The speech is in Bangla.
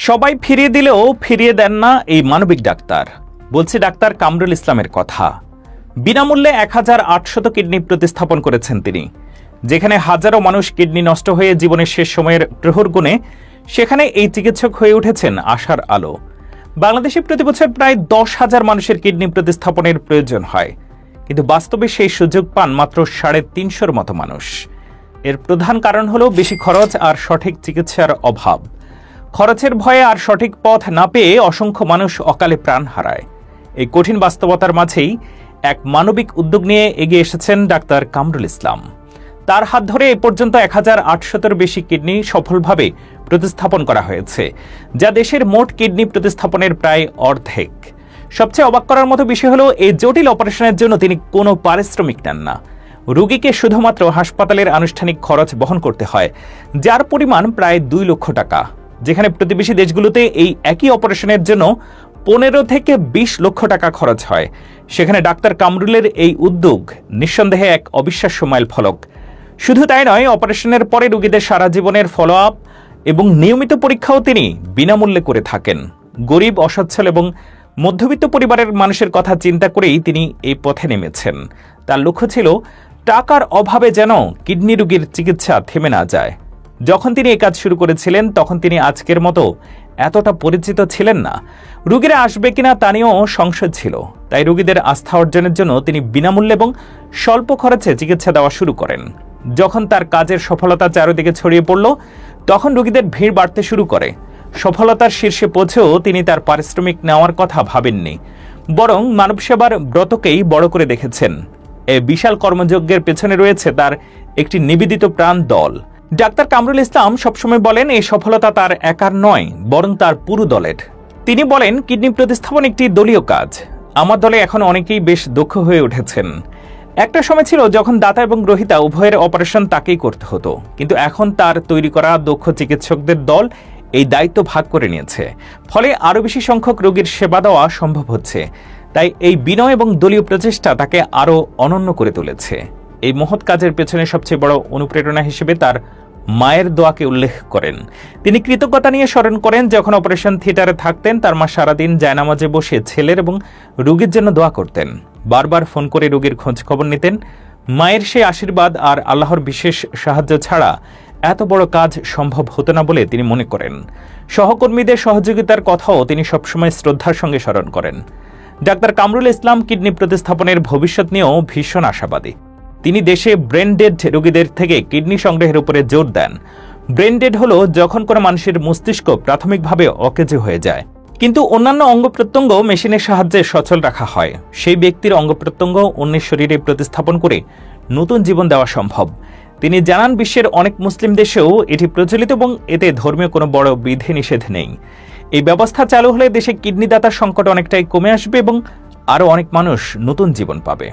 সবাই ফিরিয়ে দিলেও ফিরিয়ে দেন না এই মানবিক ডাক্তার। বলছি ডাক্তার কামরুল ইসলামের কথা। বিনামূল্যে 1800 কিডনি প্রতিস্থাপন করেছেন তিনি। যেখানে হাজারো মানুষ কিডনি নষ্ট হয়ে জীবনের শেষ সময়ের প্রহর গুণে, সেখানে এই চিকিৎসক হয়ে উঠেছেন আশার আলো। বাংলাদেশে প্রতি বছর প্রায় 10,000 মানুষের কিডনি প্রতিস্থাপনের প্রয়োজন হয়, কিন্তু বাস্তবে সেই সুযোগ পান মাত্র 350 মতো মানুষ। এর প্রধান কারণ হল বেশি খরচ আর সঠিক চিকিৎসার অভাব। খরচের ভয়ে আর সঠিক পথ না পেয়ে অসংখ্য মানুষ অকালে প্রাণ হারায়। এই কঠিন বাস্তবতার মাঝেই এক মানবিক উদ্যোগ নিয়ে এগিয়ে এসেছেন ডাক্তার কামরুল ইসলাম। তার হাত ধরে এ পর্যন্ত 1800-এর বেশি কিডনি সফলভাবে প্রতিস্থাপন করা হয়েছে, যা দেশের মোট কিডনি প্রতিস্থাপনের প্রায় অর্ধেক। সবচেয়ে অবাক করার মতো বিষয় হল, এই জটিল অপারেশনের জন্য তিনি কোনো পারিশ্রমিক নেন না। রোগীকে শুধুমাত্র হাসপাতালের আনুষ্ঠানিক খরচ বহন করতে হয়, যার পরিমাণ প্রায় 2 লক্ষ টাকা। যেখানে প্রতিবেশী দেশগুলোতে এই একই অপারেশনের জন্য 15 থেকে 20 লক্ষ টাকা খরচ হয়, সেখানে ডাক্তার কামরুলের এই উদ্যোগ নিঃসন্দেহে এক অবিশ্বাস্য মাইলফলক। শুধু তাই নয়, অপারেশনের পরে রোগীদের সারা জীবনের ফলো আপ এবং নিয়মিত পরীক্ষাও তিনি বিনামূল্যে করে থাকেন। গরিব, অসচ্ছল এবং মধ্যবিত্ত পরিবারের মানুষের কথা চিন্তা করেই তিনি এই পথে নেমেছেন। তার লক্ষ্য ছিল টাকার অভাবে যেন কিডনি রোগীর চিকিৎসা থেমে না যায়। যখন তিনি এই কাজ শুরু করেছিলেন, তখন তিনি আজকের মতো এতটা পরিচিত ছিলেন না। রোগীরা আসবে কিনা তা নিয়েও সংশয় ছিল। তাই রোগীদের আস্থা অর্জনের জন্য তিনি বিনামূল্যে এবং স্বল্প খরচে চিকিৎসা দেওয়া শুরু করেন। যখন তার কাজের সফলতা চারদিকে ছড়িয়ে পড়ল, তখন রোগীদের ভিড় বাড়তে শুরু করে। সফলতার শীর্ষে পৌঁছেও তিনি তার পারিশ্রমিক নেওয়ার কথা ভাবেননি, বরং মানব সেবার ব্রতকেই বড় করে দেখেছেন। এই বিশাল কর্মযজ্ঞের পেছনে রয়েছে তার একটি নিবেদিত প্রাণ দল। ডাক্তার কামরুল ইসলাম সবসময় বলেন, এই সফলতা তার একার নয়, বরং তার পুরো দলের। তিনি বলেন, কিডনি প্রতিস্থাপন একটি দলীয় কাজ। আমার দলে এখন অনেকেই বেশ দক্ষ হয়ে উঠেছেন। একটা সময় ছিল যখন দাতা এবং গ্রহীতা উভয়ের অপারেশন তাকেই করতে হতো, কিন্তু এখন তার তৈরি করা দক্ষ চিকিৎসকদের দল এই দায়িত্ব ভাগ করে নিয়েছে। ফলে আরও বেশি সংখ্যক রোগীর সেবা দেওয়া সম্ভব হচ্ছে। তাই এই বিনয় এবং দলীয় প্রচেষ্টা তাকে আরও অনন্য করে তুলেছে। এই মহৎ কাজের পেছনে সবচেয়ে বড় অনুপ্রেরণা হিসেবে তার মায়ের দোয়াকে উল্লেখ করেন। তিনি কৃতজ্ঞতা নিয়ে স্মরণ করেন, যখন অপারেশন থিয়েটারে থাকতেন তার মা সারাদিন জায়নামাজে বসে ছেলের এবং রোগীর জন্য দোয়া করতেন। বারবার ফোন করে রোগীর খোঁজ খবর নিতেন। মায়ের সেই আশীর্বাদ আর আল্লাহর বিশেষ সাহায্য ছাড়া এত বড় কাজ সম্ভব হতো না বলে তিনি মনে করেন। সহকর্মীদের সহযোগিতার কথাও তিনি সবসময় শ্রদ্ধার সঙ্গে স্মরণ করেন। ডাক্তার কামরুল ইসলাম কিডনি প্রতিস্থাপনের ভবিষ্যৎ নিয়েও ভীষণ আশাবাদী। তিনি দেশে ব্রেন ডেড রোগীদের থেকে কিডনি সংগ্রহের উপরে জোর দেন। ব্রেন ডেড হল যখন কোনো মানুষের মস্তিষ্ক প্রাথমিকভাবে অকেজো হয়ে যায়, কিন্তু অন্যান্য অঙ্গ প্রত্যঙ্গ মেশিনের সাহায্যে সচল রাখা হয়। সেই ব্যক্তির অঙ্গ প্রত্যঙ্গ অন্যের শরীরে প্রতিস্থাপন করে নতুন জীবন দেওয়া সম্ভব। তিনি জানান, বিশ্বের অনেক মুসলিম দেশেও এটি প্রচলিত এবং এতে ধর্মীয় কোনো বড় বিধিনিষেধ নেই। এই ব্যবস্থা চালু হলে দেশে কিডনি দাতার সংকট অনেকটাই কমে আসবে এবং আরও অনেক মানুষ নতুন জীবন পাবে।